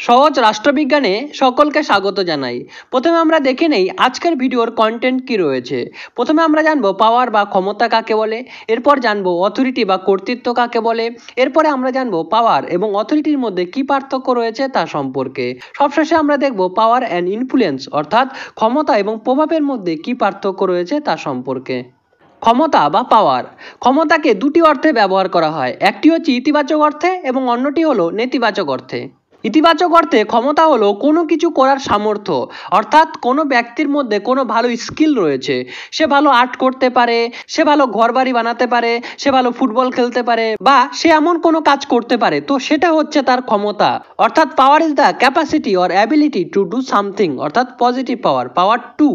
সহজ রাষ্ট্রবিজ্ঞানে সকলকে স্বাগত জানাই। প্রথমে আমরা দেখে নেই আজকের ভিডিওর কন্টেন্ট কি রয়েছে। প্রথমে আমরা জানবো পাওয়ার বা ক্ষমতা কাকে বলে, এরপর জানবো অথরিটি বা কর্তৃত্ব কাকে বলে, এরপরে আমরা জানবো পাওয়ার এবং অথরিটির মধ্যে কি পার্থক্য রয়েছে তা সম্পর্কে। সবশেষে আমরা দেখবো পাওয়ার অ্যান্ড ইনফ্লুয়েন্স অর্থাৎ ক্ষমতা এবং প্রভাবের মধ্যে কি পার্থক্য রয়েছে তা সম্পর্কে। ক্ষমতা বা পাওয়ার, ক্ষমতাকে দুটি অর্থে ব্যবহার করা হয়, একটি হচ্ছে ইতিবাচক অর্থে এবং অন্যটি হলো নেতিবাচক অর্থে। ইতিবাচক অর্থে ক্ষমতা হলো কোনো কিছু করার সামর্থ্য, অর্থাৎ কোনো ব্যক্তির মধ্যে কোনো ভালো স্কিল রয়েছে, সে ভালো আর্ট করতে পারে, সে ভালো ঘরবাড়ি বানাতে পারে, সে ভালো ফুটবল খেলতে পারে বা সে এমন কোনো কাজ করতে পারে, তো সেটা হচ্ছে তার ক্ষমতা। অর্থাৎ power is the capacity or ability to do something, অর্থাৎ পজিটিভ পাওয়ার, পাওয়ার টু।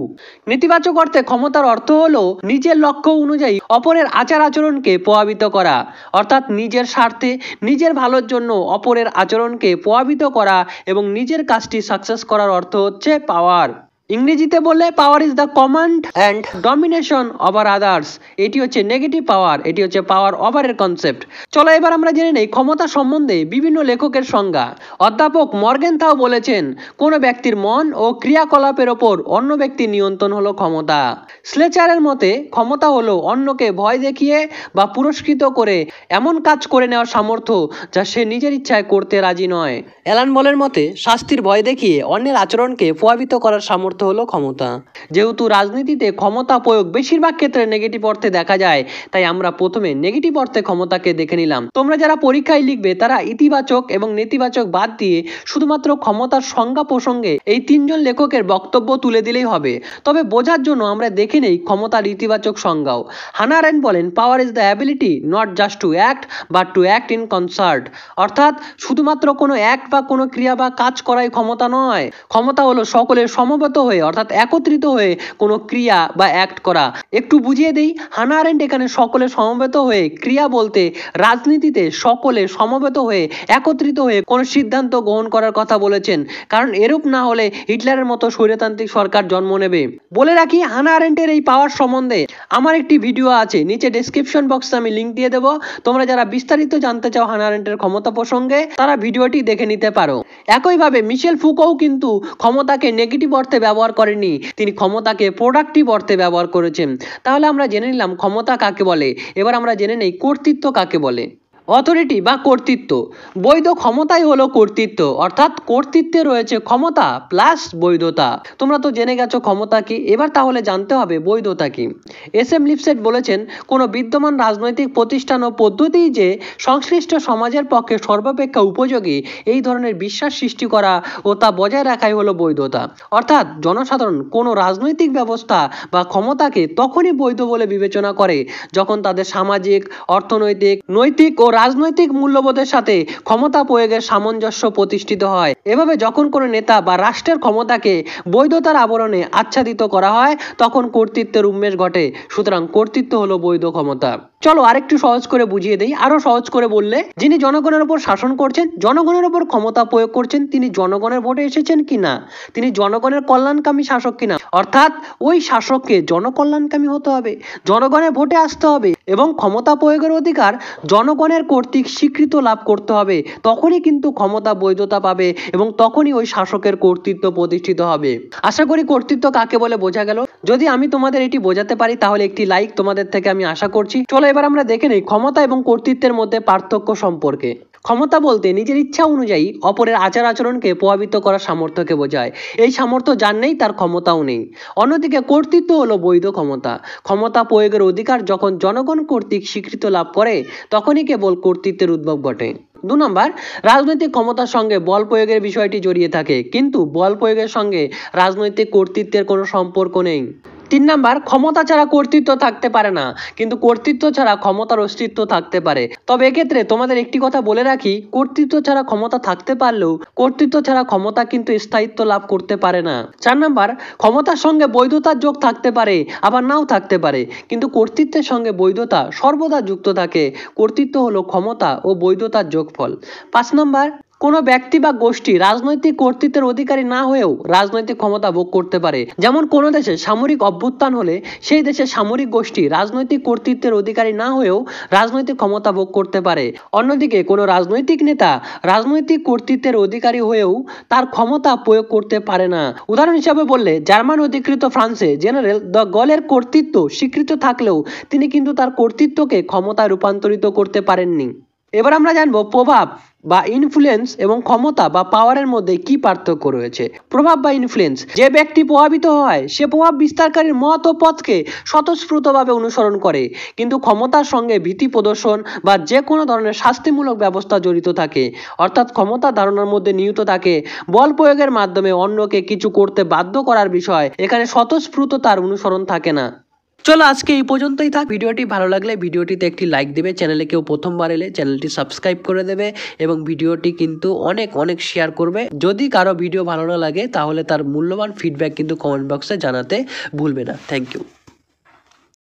নেতিবাচক অর্থে ক্ষমতার অর্থ হলো নিজের লক্ষ্য অনুযায়ী অপরের আচার আচরণকে প্রভাবিত করা, অর্থাৎ নিজের স্বার্থে নিজের ভালোর জন্য অপরের আচরণকে প্রভাবিত করা এবং নিজের কাজটি সাকসেস করার অর্থ হচ্ছে পাওয়ার। ইংরেজিতে বললে power is the command and domination over others, এটি হচ্ছে নেগেটিভ পাওয়ার, এটি হচ্ছে পাওয়ার ওভারের কনসেপ্ট। চলো এবার আমরা জেনে নেই ক্ষমতা সম্বন্ধে বিভিন্ন লেখকের সংজ্ঞা। অধ্যাপক মর্গেনথাউ বলেছেন কোনো ব্যক্তির মন ও ক্রিয়াকলাপের ওপর অন্য ব্যক্তির নিয়ন্ত্রণ হলো ক্ষমতা। স্লেচারের মতে ক্ষমতা হলো অন্যকে ভয় দেখিয়ে বা পুরস্কৃত করে এমন কাজ করে নেওয়ার সামর্থ্য যা সে নিজের ইচ্ছায় করতে রাজি নয়। অ্যালান বলের মতে শাস্তির ভয় দেখিয়ে অন্যের আচরণকে প্রভাবিত করার সামর্থ্য হলো ক্ষমতা। যেহেতু রাজনীতিতে ক্ষমতা প্রয়োগ বেশিরভাগ ক্ষেত্রে নেগেটিভ অর্থে দেখা যায়, তাই আমরা প্রথমে নেগেটিভ অর্থে ক্ষমতাকে দেখে নিলাম। তোমরা যারা পরীক্ষায় লিখবে তারা ইতিবাচক এবং নেতিবাচক বাদ দিয়ে শুধুমাত্র ক্ষমতার সংজ্ঞা প্রসঙ্গে এই তিনজন লেখকের বক্তব্য তুলে দিলেই হবে। তবে বোঝার জন্য আমরা দেখে নেই ক্ষমতার ইতিবাচক সংজ্ঞাও। হানা আরেন্ট বলেন power is the ability not just to act but to act in concert, অর্থাৎ শুধুমাত্র কোনো অ্যাক্ট বা কোনো ক্রিয়া বা কাজ করাই ক্ষমতা নয়, ক্ষমতা হলো সকলের সমবেত হয়ে অর্থাৎ একত্রিত হয়ে কোনো ক্রিয়া বা অ্যাক্ট করা। একটু বুঝিয়ে দেই, হানা আরেন্ট এখানে সকলে সমবেত হয়ে ক্রিয়া বলতে রাজনীতিতে সকলে সমবেত হয়ে একত্রিত হয়ে কোনো সিদ্ধান্ত গ্রহণ করার কথা বলেছেন, কারণ এরূপ না হলে হিটলারের মতো স্বৈরতান্ত্রিক সরকার জন্ম নেবে। বলে রাখি হানা আরেন্টের এই পাওয়ার সম্বন্ধে আমার একটি ভিডিও আছে, নিচে ডেসক্রিপশন বক্সে আমি লিঙ্ক দিয়ে দেবো। তোমরা যারা বিস্তারিত জানতে চাও হানা আরেন্টের ক্ষমতা প্রসঙ্গে তারা ভিডিওটি দেখে নিতে পারো। একইভাবে মিশেল ফুকোও কিন্তু ক্ষমতাকে নেগেটিভ অর্থে ব্যবহার করেনি, তিনি ক্ষমতাকে প্রোডাক্টিভ অর্থে ব্যবহার করেছেন। তাহলে আমরা জেনে নিলাম ক্ষমতা কাকে বলে। এবার আমরা জেনে নেই কর্তৃত্ব কাকে বলে। অথরিটি বা কর্তৃত্ব, বৈধ ক্ষমতাই হলো কর্তৃত্ব, অর্থাৎ কর্তৃত্বে রয়েছে ক্ষমতা প্লাস বৈধতা। তোমরা তো জেনে গেছো ক্ষমতা কি, এবার তাহলে জানতে হবে বৈধতা কি। এস এম লিপসেট বলেছেন কোনো বিদ্যমান রাজনৈতিক প্রতিষ্ঠান ও পদ্ধতি যে সংশ্লিষ্ট সমাজের পক্ষে সর্বাপেক্ষা উপযোগী এই ধরনের বিশ্বাস সৃষ্টি করা ও তা বজায় রাখাই হলো বৈধতা। অর্থাৎ জনসাধারণ কোনো রাজনৈতিক ব্যবস্থা বা ক্ষমতাকে তখনই বৈধ বলে বিবেচনা করে যখন তাদের সামাজিক, অর্থনৈতিক, নৈতিক ও রাজনৈতিক মূল্যবোধের সাথে ক্ষমতা প্রয়োগের সামঞ্জস্য প্রতিষ্ঠিত হয়। এভাবে যখন কোনো নেতা বা রাষ্ট্রের ক্ষমতাকে বৈধতার আবরণে আচ্ছাদিত করা হয় তখন কর্তৃত্বের উন্মেষ ঘটে। সুতরাং কর্তৃত্ব হলো বৈধ ক্ষমতা। চলো আরেকটু সহজ করে বুঝিয়ে দেই। আরো সহজ করে বললে, যিনি জনগণের উপর শাসন করছেন, জনগণের উপর ক্ষমতা প্রয়োগ করছেন, তিনি জনগণের ভোটে এসেছেন কিনা, তিনি জনগণের কল্যাণকামী শাসক কিনা, অর্থাৎ ওই শাসককে জনকল্যাণকামী হতে হবে, জনগণের ভোটে আসতে হবে এবং ক্ষমতা প্রয়োগের অধিকার জনগণের কর্তৃক স্বীকৃত লাভ করতে হবে। তখনই কিন্তু ক্ষমতা বৈধতা পাবে এবং তখনই ওই শাসকের কর্তৃত্ব প্রতিষ্ঠিত হবে। আশা করি কর্তৃত্ব কাকে বলে বোঝা গেল। যদি আমি তোমাদের এটি বোঝাতে পারি তাহলে একটি লাইক তোমাদের থেকে আমি আশা করছি। চলো এবার আমরা দেখে নেই ক্ষমতা এবং কর্তৃত্বের মধ্যে পার্থক্য সম্পর্কে। ক্ষমতা বলতে নিজের ইচ্ছা অনুযায়ী অপরের আচার আচরণকে প্রভাবিত করার সামর্থ্যকে বোঝায়। এই সামর্থ্য যার নেই তার ক্ষমতাও নেই। অন্যদিকে কর্তৃত্ব হলো বৈধ ক্ষমতা। ক্ষমতা প্রয়োগের অধিকার যখন জনগণ কর্তৃক স্বীকৃত লাভ করে তখনই কেবল কর্তৃত্বের উদ্ভব ঘটে। 2 নম্বর, রাজনৈতিক ক্ষমতার সঙ্গে বল প্রয়োগের বিষয়টি জড়িয়ে থাকে, কিন্তু বল প্রয়োগের সঙ্গে রাজনৈতিক কর্তৃত্বের কোনো সম্পর্ক নেই। 3 নাম্বার, ক্ষমতা ছাড়া কর্তৃত্ব থাকতে পারে না, কিন্তু কর্তৃত্ব ছাড়া ক্ষমতার অস্তিত্ব থাকতে পারে। তবে এক্ষেত্রে তোমাদের একটি কথা বলে রাখি, কর্তৃত্ব ছাড়া ক্ষমতা থাকতে পারলেও কর্তৃত্ব ছাড়া ক্ষমতা কিন্তু স্থায়িত্ব লাভ করতে পারে না। 4 নাম্বার, ক্ষমতার সঙ্গে বৈধতার যোগ থাকতে পারে আবার নাও থাকতে পারে, কিন্তু কর্তৃত্বের সঙ্গে বৈধতা সর্বদা যুক্ত থাকে। কর্তৃত্ব হলো ক্ষমতা ও বৈধতার যোগফল। 5 নাম্বার, কোনো ব্যক্তি বা গোষ্ঠী রাজনৈতিক কর্তৃত্বের অধিকারী না হয়েও রাজনৈতিক ক্ষমতা ভোগ করতে পারে। যেমন কোনো দেশে সামরিক অভ্যুত্থান হলে সেই দেশের সামরিক গোষ্ঠী রাজনৈতিক কর্তৃত্বের অধিকারী না হয়েও রাজনৈতিক ক্ষমতা ভোগ করতে পারে। অন্যদিকে কোনো রাজনৈতিক নেতা রাজনৈতিক কর্তৃত্বের অধিকারী হয়েও তার ক্ষমতা প্রয়োগ করতে পারে না। উদাহরণ হিসাবে বললে জার্মান অধিকৃত ফ্রান্সে জেনারেল দ্য গলের কর্তৃত্ব স্বীকৃত থাকলেও তিনি কিন্তু তার কর্তৃত্বকে ক্ষমতায় রূপান্তরিত করতে পারেননি। এবার আমরা জানবো প্রভাব বা ইনফ্লুয়েন্স এবং ক্ষমতা বা পাওয়ারের মধ্যে কি পার্থক্য রয়েছে। প্রভাব বা ইনফ্লুয়েন্স, যে ব্যক্তি প্রভাবিত হয় সে প্রভাব বিস্তারকারীর মত ও পথকে স্বতঃস্ফূর্তভাবে অনুসরণ করে, কিন্তু ক্ষমতার সঙ্গে ভীতি প্রদর্শন বা যে কোনো ধরনের শাস্তিমূলক ব্যবস্থা জড়িত থাকে, অর্থাৎ ক্ষমতা ধারণার মধ্যে নিহিত থাকে বল প্রয়োগের মাধ্যমে অন্যকে কিছু করতে বাধ্য করার বিষয়। এখানে স্বতঃস্ফূর্ত তার অনুসরণ থাকে না। চলো আজকে এই পর্যন্তই থাক। ভিডিওটি ভালো লাগলে ভিডিওটিতে একটি লাইক দেবে, চ্যানেলে কেউ প্রথমবার এলে চ্যানেলটি সাবস্ক্রাইব করে দেবে এবং ভিডিওটি কিন্তু অনেক অনেক শেয়ার করবে। যদি কারো ভিডিও ভালো না লাগে তাহলে তার মূল্যবান ফিডব্যাক কিন্তু কমেন্ট বক্সে জানাতে ভুলবে না। Thank you.